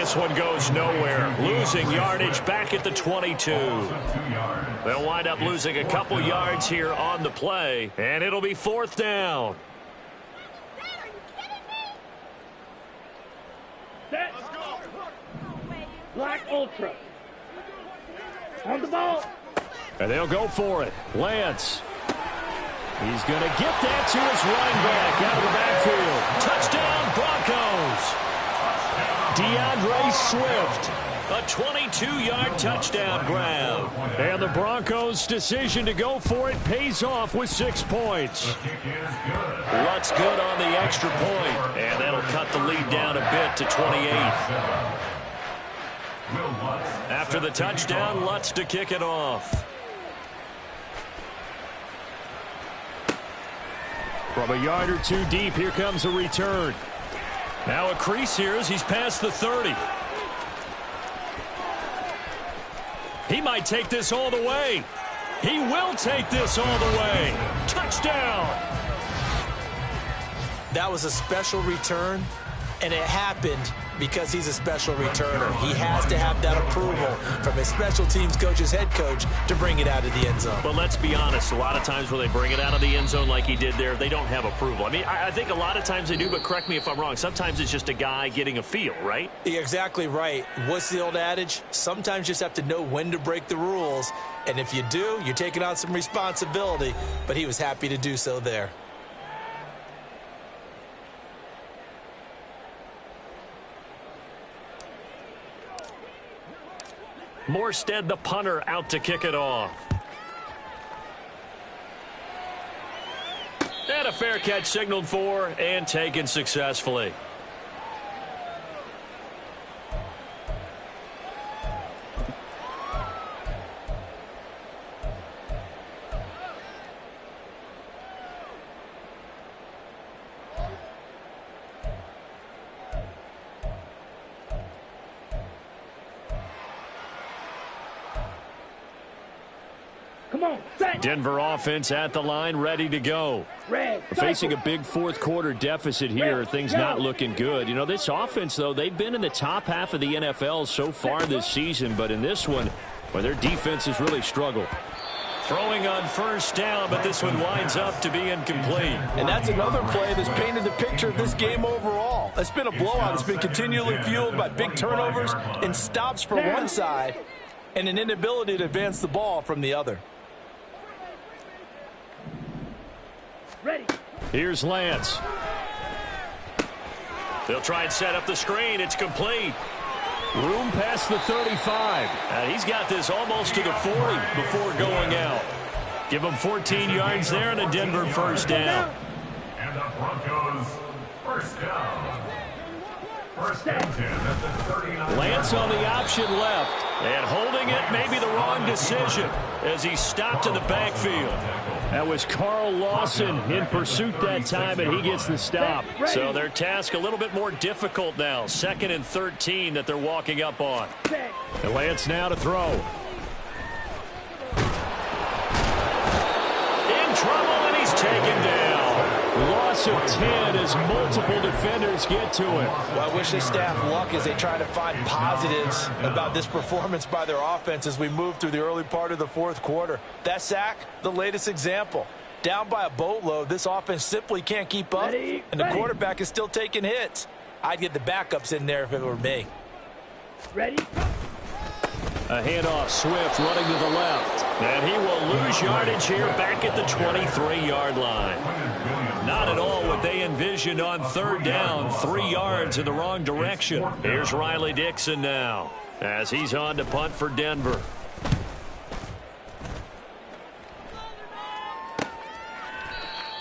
this one goes nowhere. Losing yardage back at the 22. They'll wind up losing a couple yards here on the play, and it'll be 4th down. Set. Black Ultra. On the ball. And they'll go for it. Lance. He's going to get that to his running back out of the backfield. Touchdown, Broncos. DeAndre Swift. A 22-yard touchdown grab. And the Broncos' decision to go for it pays off with 6 points. Lutz good on the extra point. And that'll cut the lead down a bit to 28. After the touchdown, Lutz to kick it off. From a yard or two deep, here comes a return. Now a crease here as he's past the 30. He might take this all the way. He will take this all the way. Touchdown! That was a special return, and it happened because he's a special returner. He has to have that approval from his special teams coach's head coach to bring it out of the end zone. But let's be honest, a lot of times when they bring it out of the end zone like he did there, they don't have approval. I mean, I think a lot of times they do, but correct me if I'm wrong. Sometimes it's just a guy getting a feel, right? You're exactly right. What's the old adage? Sometimes you just have to know when to break the rules. And if you do, you're taking on some responsibility. But he was happy to do so there. Morstead, the punter, out to kick it off. And a fair catch signaled for and taken successfully. Denver offense at the line, ready to go. Facing a big fourth quarter deficit here. Things not looking good. You know, this offense, though, they've been in the top half of the NFL so far this season. But in this one, well, their defense has really struggled. Throwing on first down, but this one winds up to be incomplete. And that's another play that's painted the picture of this game overall. It's been a blowout. It's been continually fueled by big turnovers and stops from one side and an inability to advance the ball from the other. Ready. Here's Lance. They'll try and set up the screen. It's complete. Room past the 35. He's got this almost to the 40 before going out. Give him 14 yards there and a Denver first down. And the Broncos first down. First and 10 at the 39. Lance on the option left. And holding it may be the wrong decision as he stopped in the backfield. That was Carl Lawson in pursuit that time, and he gets the stop. So their task a little bit more difficult now. 2nd and 13 that they're walking up on. And Lance now to throw. In trouble, and he's taken down. Loss of 10 as multiple defenders get to him. Well, I wish this staff luck as they try to find positives about this performance by their offense as we move through the early part of the fourth quarter. That sack, the latest example. Down by a boatload, this offense simply can't keep up, and the quarterback is still taking hits. I'd get the backups in there if it were me. Ready? A handoff, Swift running to the left. And he will lose yardage here back at the 23-yard line. Not at all what they envisioned on third down. 3 yards in the wrong direction. Here's Riley Dixon now as he's on to punt for Denver.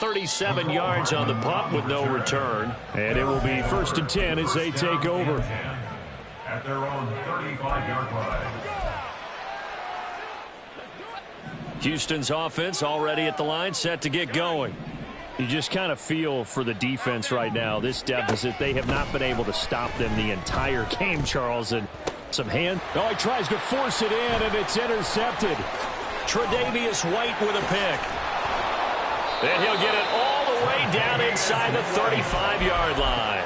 .37 yards on the punt with no return. And it will be 1st and 10 as they take over. At their own 35-yard line. Houston's offense already at the line, set to get going. You just kind of feel for the defense right now. This deficit, they have not been able to stop them the entire game, Charles. And some hand. Oh, he tries to force it in, and it's intercepted. Tre'Davious White with a pick. And he'll get it all the way down inside the 35-yard line.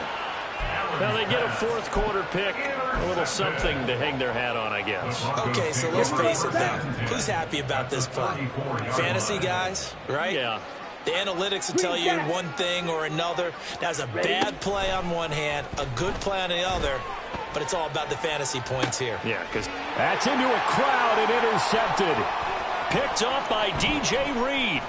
Now they get a fourth quarter pick, a little something to hang their hat on, I guess. Okay, so let's face it now. Who's happy about this play? Fantasy guys, right? Yeah. The analytics will tell you one thing or another. That's a bad play on one hand, a good play on the other, but it's all about the fantasy points here. Yeah, because that's into a crowd and intercepted. Picked off by DJ Reed.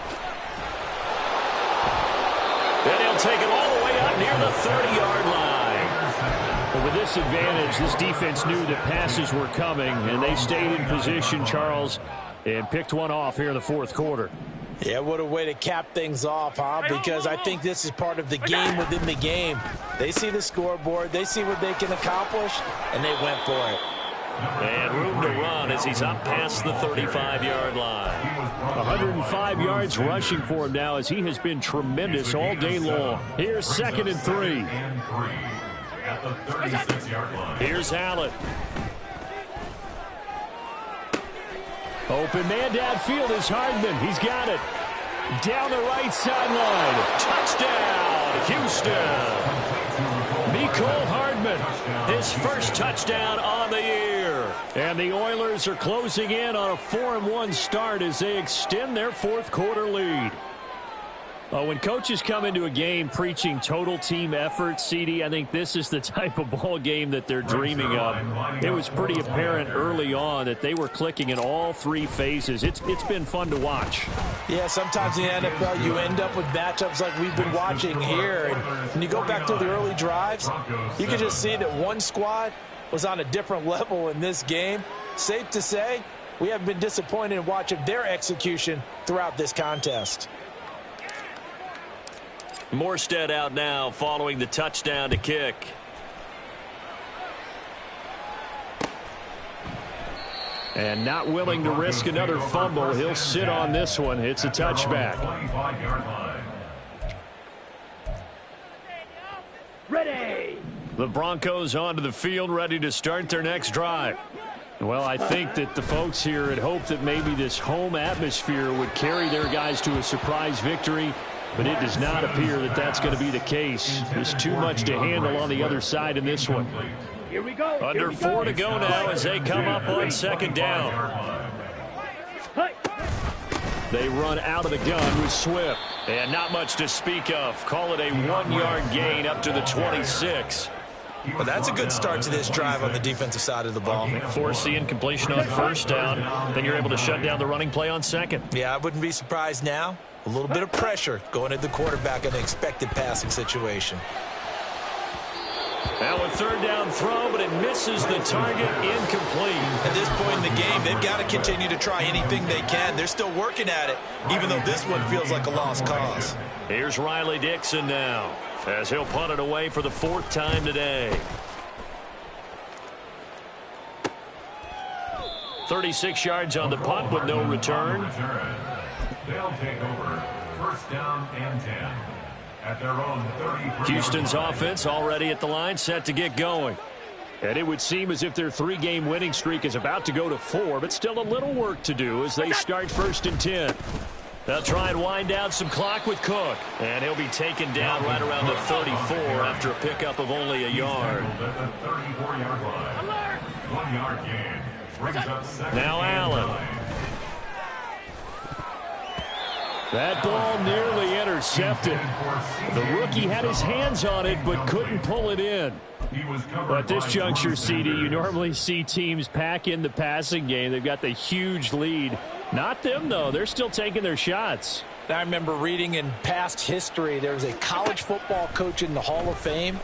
Then he'll take it all the way up near the 30-yard line. But with this advantage, this defense knew that passes were coming, and they stayed in position, Charles, and picked one off here in the fourth quarter. Yeah, what a way to cap things off, huh? Because I think this is part of the game within the game. They see the scoreboard, they see what they can accomplish, and they went for it. And room to run as he's up past the 35-yard line. 105 yards rushing for him now as he has been tremendous all day long. Here's 2nd and 3. At the 36-yard line. Here's Allen. Open man downfield is Hardman. He's got it. Down the right sideline. Touchdown, Houston. Mecole Hardman, his first touchdown on the year. And the Oilers are closing in on a 4-1 start as they extend their fourth quarter lead. When coaches come into a game preaching total team effort, CD, I think this is the type of ball game that they're dreaming of. It was pretty apparent early on that they were clicking in all three phases. It's been fun to watch. Yeah, sometimes in the NFL you end up with matchups like we've been watching here. And when you go back to the early drives, you can just see that one squad was on a different level in this game. Safe to say, we haven't been disappointed in watching their execution throughout this contest. Morstead out now following the touchdown to kick. And not willing to risk another fumble. He'll sit on this one. It's a touchback. Ready. The Broncos onto the field, ready to start their next drive. Well, I think that the folks here had hoped that maybe this home atmosphere would carry their guys to a surprise victory, but it does not appear that that's going to be the case. There's too much to handle on the other side in this one. Here we go. Under 4 to go now as they come up on 2nd down. They run out of the gun with Swift. And not much to speak of. Call it a 1-yard gain up to the 26. Well, that's a good start to this drive on the defensive side of the ball. Force the incompletion on 1st down. Then you're able to shut down the running play on 2nd. Yeah, I wouldn't be surprised now. A little bit of pressure going at the quarterback in an expected passing situation. Now a 3rd down throw, but it misses the target, incomplete. At this point in the game, they've got to continue to try anything they can. They're still working at it, even though this one feels like a lost cause. Here's Riley Dixon now, as he'll punt it away for the 4th time today. 36 yards on the punt with no return. They'll take over 1st down and 10 at their own 30. Houston's offense already at the line, set to get going. And it would seem as if their 3-game winning streak is about to go to 4, but still a little work to do as they start 1st and 10. They'll try and wind down some clock with Cook. And he'll be taken down right around the 34 after a pickup of only a yard. Now Allen. That ball nearly intercepted. The rookie had his hands on it but couldn't pull it in. At this juncture, CD, you normally see teams pack in the passing game. They've got the huge lead. Not them, though. They're still taking their shots. I remember reading in past history there was a college football coach in the Hall of Fame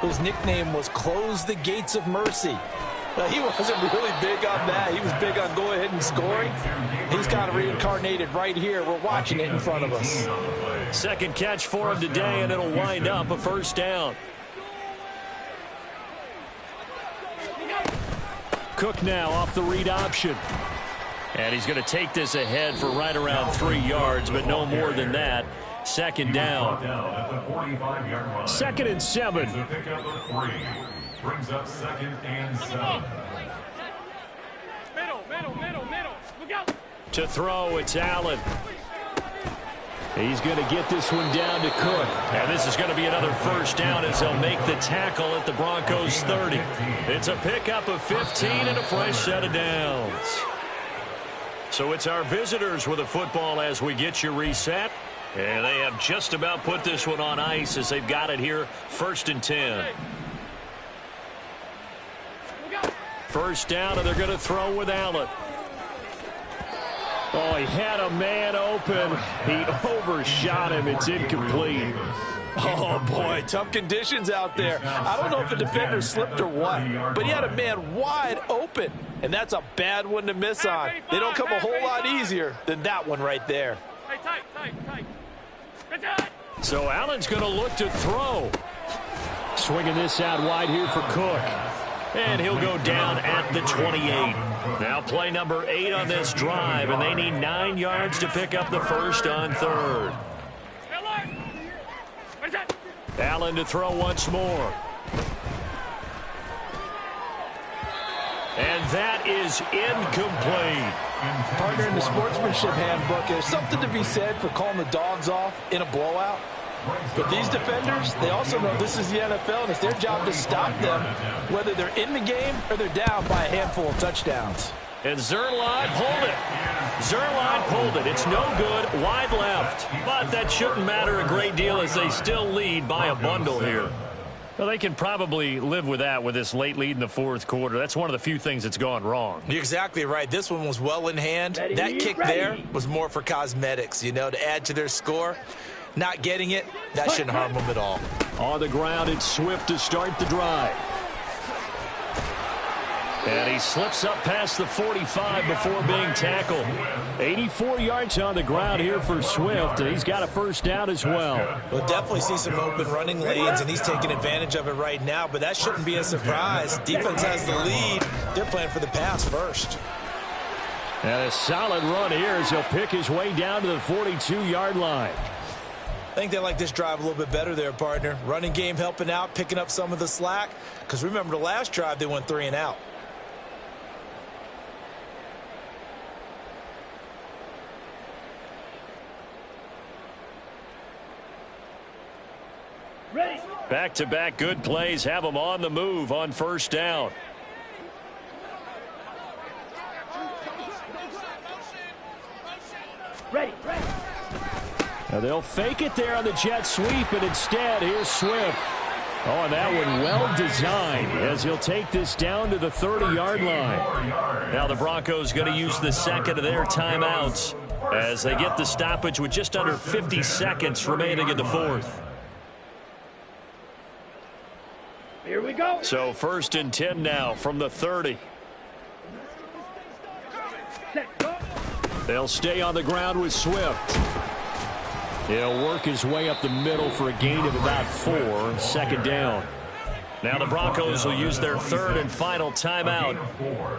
whose nickname was Close the Gates of Mercy. Now, he wasn't really big on that. He was big on go ahead and scoring. He's kind of reincarnated right here. We're watching it in front of us. 2nd catch for him today, and it'll wind up a 1st down. Cook now off the read option. And he's going to take this ahead for right around 3 yards, but no more than that. 2nd down. 2nd and 7. Brings up 2nd and 7. Middle. Look out. To throw, it's Allen. He's going to get this one down to Cook. And this is going to be another first down as they'll make the tackle at the Broncos 30. It's a pickup of 15 and a fresh set of downs. So it's our visitors with the football as we get you reset. And they have just about put this one on ice as they've got it here, 1st and 10. First down, and they're going to throw with Allen. Oh, he had a man open. He overshot him. It's incomplete. Oh, boy, tough conditions out there. I don't know if the defender slipped or what, but he had a man wide open, and that's a bad one to miss on. They don't come a whole lot easier than that one right there. So Allen's going to look to throw. Swinging this out wide here for Cook. And he'll go down at the 28. Now play number 8 on this drive, and they need 9 yards to pick up the first on 3rd. Allen to throw once more. And that is incomplete. Partner, in the sportsmanship handbook, there's something to be said for calling the dogs off in a blowout. But these defenders, they also know this is the NFL, and it's their job to stop them, whether they're in the game or they're down by a handful of touchdowns. And Zerline pulled it. Zerline pulled it. It's no good. Wide left. But that shouldn't matter a great deal as they still lead by a bundle here. Well, they can probably live with that with this late lead in the 4th quarter. That's one of the few things that's gone wrong. You're exactly right. This one was well in hand. That kick there was more for cosmetics, you know, to add to their score. Not getting it, that shouldn't harm them at all. On the ground, it's Swift to start the drive. And he slips up past the 45 before being tackled. 84 yards on the ground here for Swift, and he's got a first down as well. We'll definitely see some open running lanes, and he's taking advantage of it right now, but that shouldn't be a surprise. Defense has the lead. They're playing for the pass first. And a solid run here as he'll pick his way down to the 42-yard line. I think they like this drive a little bit better there, partner. Running game helping out, picking up some of the slack. Because remember, the last drive, they went 3 and out. Ready. Back-to-back good plays have them on the move on first down. Ready. Now they'll fake it there on the jet sweep, and instead, here's Swift. Oh, and that one well designed as he'll take this down to the 30-yard line. Now the Broncos going to use the second of their timeouts as they get the stoppage with just under 50 seconds remaining in the 4th. Here we go. So 1st and 10 now from the 30. Set, go. They'll stay on the ground with Swift. He'll work his way up the middle for a gain of about 4. 2nd down. Now the Broncos will use their 3rd and final timeout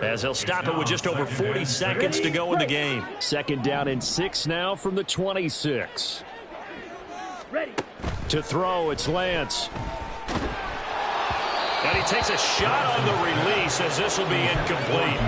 as they'll stop it with just over 40 seconds to go in the game. 2nd down and 6 now from the 26. Ready. To throw, it's Lance. And he takes a shot on the release as this will be incomplete.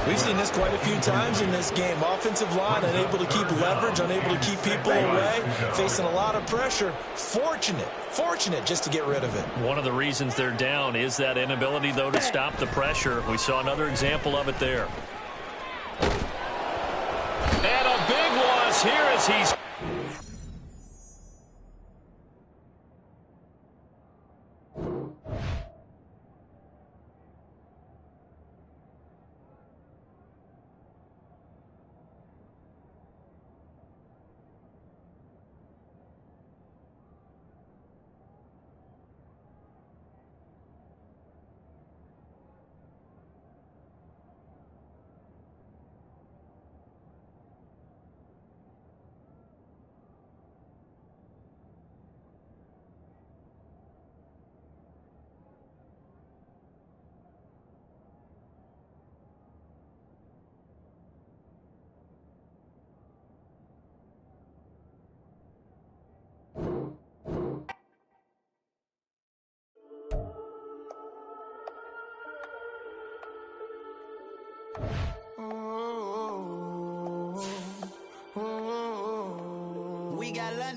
We've seen this quite a few times in this game. Offensive line unable to keep leverage, unable to keep people away, facing a lot of pressure. Fortunate just to get rid of it. One of the reasons they're down is that inability, though, to stop the pressure. We saw another example of it there. And a big loss here as he's...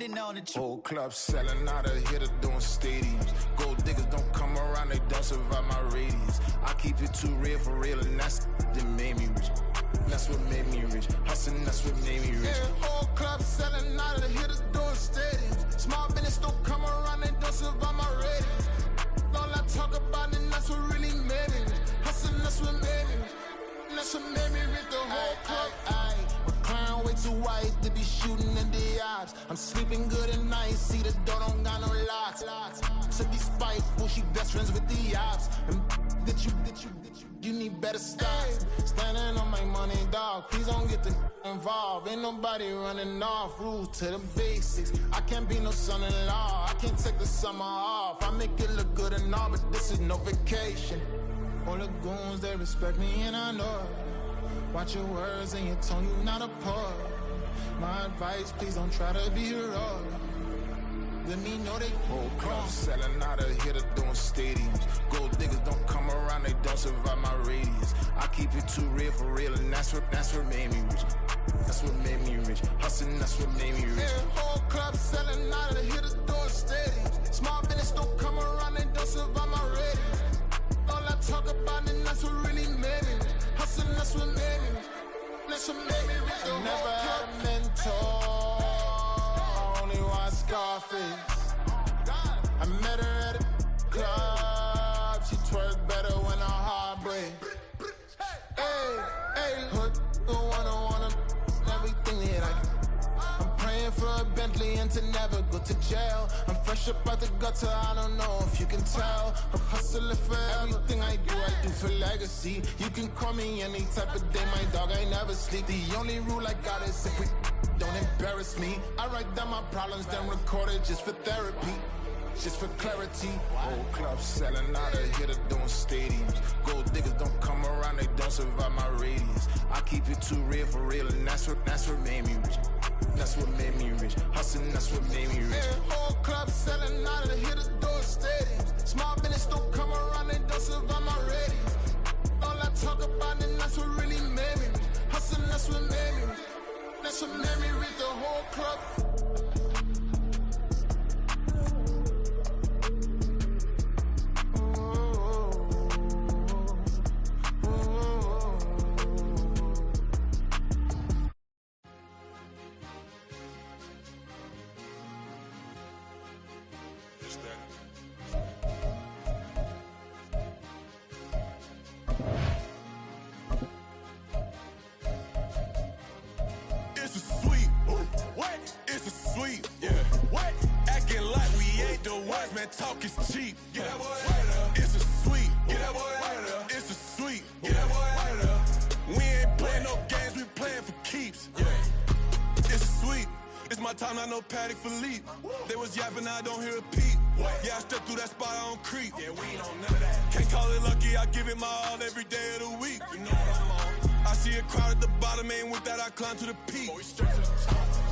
grinding on the Whole club selling out of here to doing stadiums. Gold diggers don't come around, they don't survive my radius. I keep it too real for real, and that's that made me rich. That's what made me rich. Hustling, that's what made me rich. Yeah, whole club selling out of here to doing stadiums. Small business don't come around, they don't survive my radius. All I talk about, and that's what really made me rich. Hustling, that's what made me rich. That's what made me rich. The whole club. My crown way too white to be shooting in the eyes. I'm sleeping good at night, see the door don't got no locks. To be spiteful, she best friends with the ops. And you need better stop. Standing on my money, dog. Please don't get the involved. Ain't nobody running off. Rules to the basics. I can't be no son-in-law. I can't take the summer off. I make it look good and all, but this is no vacation. All the goons, they respect me and I know it. Watch your words and your tone, you not a poet. My advice, please don't try to be heroic. Let me know they whole club selling out of here to doing stadiums. Gold diggers don't come around, they don't survive my radius. I keep it too real for real, and that's what made me rich. That's what made me rich. Hustling, that's what made me rich. Yeah, whole club selling out of here to doing stadiums. Small business don't come around, they don't survive my radius. All I talk about, and that's what really made me rich. Hustling, that's what made me rich. That's what made me rich. I never had a mentor. Scarface. I met her at a club. She twerk better when her heart breaks. Hey, hood, the wanna everything that I'm praying for a Bentley and to never go to jail. I'm fresh up out the gutter, I don't know if you can tell. I'm hustling for everything I do for legacy. You can call me any type of day, my dog, I never sleep. The only rule I got is if we don't embarrass me. I write down my problems, then record it just for therapy, just for clarity. Whole club selling out of here to doing stadiums. Gold diggers don't come around, they don't survive my radius. I keep it too real for real, and that's what made me rich. That's what made me rich. Hustling, that's what made me rich. Yeah, whole club selling out of here to doing stadiums. Small business don't come around, they don't survive my radius. All I talk about, and that's what really made me rich. Hustling, that's what made me rich. That's what made me read the whole club. Man, talk is cheap. Get that boy right up. It's a sweet. Get that boy right up. It's a sweet. Get that boy right up. We ain't playing no games, we playing for keeps. Yeah. It's a sweet. It's my time, not no Paddock Philippe. They was yapping, I don't hear a peep. Yeah, I step through that spot, I don't creep. Yeah, we ain't on none of that. Can't call it lucky, I give it my all every day of the week. You know what I'm on. I see a crowd at the bottom, and with that I climb to the peak.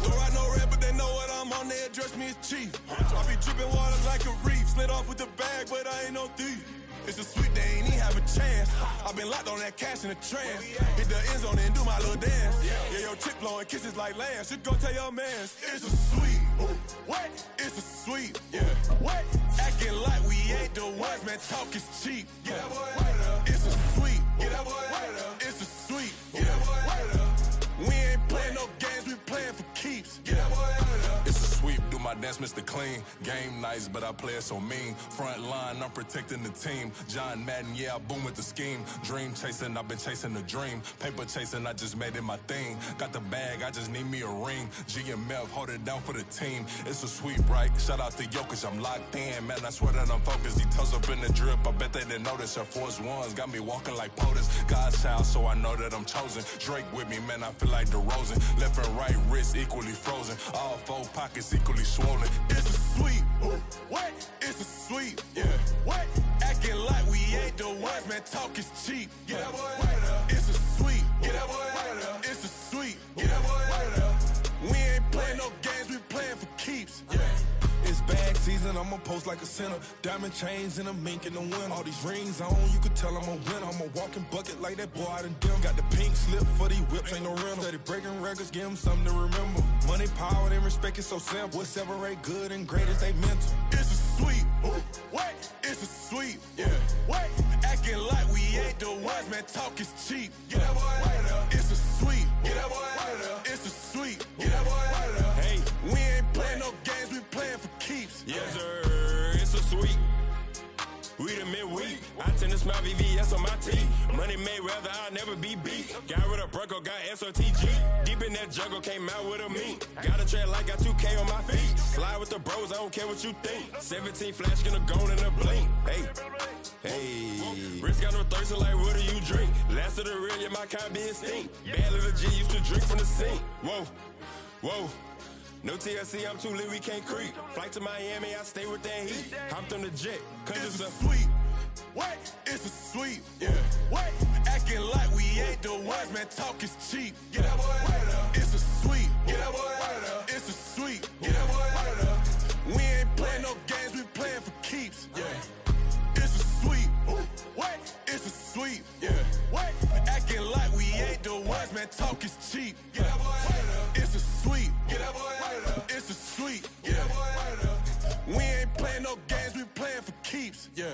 Don't ride no red, but they know what I'm on, they address me as chief. I be dripping water like a reef, slid off with the bag, but I ain't no thief. It's a sweet, they ain't even have a chance. I been locked on that cash in a trance. Hit the end zone and do my little dance. Yeah, your chick blowing kisses like Lance. You go tell your mans. It's a sweet. What? It's a sweet. Yeah. What? Acting like we ain't the ones, man. Talk is cheap. Get that boy right up. It's a sweet. Get that boy right up. It's a sweet. Get that boy right up. We ain't playing no games, we playing for keeps. Get that boy right up. It's a sweep, do my dance, Mr. Clean. Game nice, but I play it so mean. Front line, I'm protecting the team. John Madden, yeah, I boom with the scheme. Dream chasing, I've been chasing the dream. Paper chasing, I just made it my thing. Got the bag, I just need me a ring. G and Mel, hold it down for the team. It's a sweep, right? Shout out to Jokic, I'm locked in. Man, I swear that I'm focused. He toes up in the drip, I bet they didn't notice. Air Force Ones got me walking like POTUS. God's child, so I know that I'm chosen. Drake with me, man, I feel like DeRozan. Left and right wrist equally frozen. All four pockets equally swollen. It's a sweet. What? It's a sweet. Yeah. What? Acting like we ain't the ones, man. Talk is cheap. Get that boy right up. It's a sweet. Get that boy right up. It's a sweet. Get that boy right up. We ain't playing no games, we playing for keeps. Yeah. It's bag season, I'm a on post like a center. Diamond chains and a mink in the winter. All these rings on, you could tell I'm a winner. I'm a walking bucket like that boy out in Denver. Got the pink slip for these whips, ain't no rental. Steady breaking records, give them something to remember. Money, power, and respect is so simple. What separate good and great is they mental. It's a sweet, wait, it's a sweet, yeah. Wait, acting like we ain't the ones, man, talk is cheap. Get that boy out of there. It's a sweet, get that boy out of there. It's a sweet, get that boy out of there. Hey, we ain't playing no games, we playing for keeps. Yes, sir, it's a sweet. We the midweek. I tend to smile VVS on my teeth. Money made rather I'll never be beat. Got rid of Bronco, got SOTG. Deep in that jungle, came out with a meat. Got a trail like got 2K on my feet. Slide with the bros, I don't care what you think. 17 flash, gonna go in a blink. Hey, hey. Wrist got no thirst, like what do you drink? Last of the real, yeah, my kind be extinct. Bad little G used to drink from the sink. Whoa, whoa. No TLC, I'm too lit, we can't creep. Flight to Miami, I stay with that heat. Hopped on the jet, cause It's it's a sweet, wait, it's a sweet, yeah. Wait, acting like we ain't the ones, man, talk is cheap. Get that boy out of there. It's a sweet, get that boy out of there. It's a sweet, get that boy out of there. We ain't playing no games, we playing for keeps, yeah. It's a sweet, wait, it's a sweet, yeah. Wait, acting like we ain't the ones, man, talk is cheap. Get that boy out of there. It's a sweet, get that boy out of there. It's a sweet, get that boy out of there. We ain't playing no games, we playing for keeps, yeah.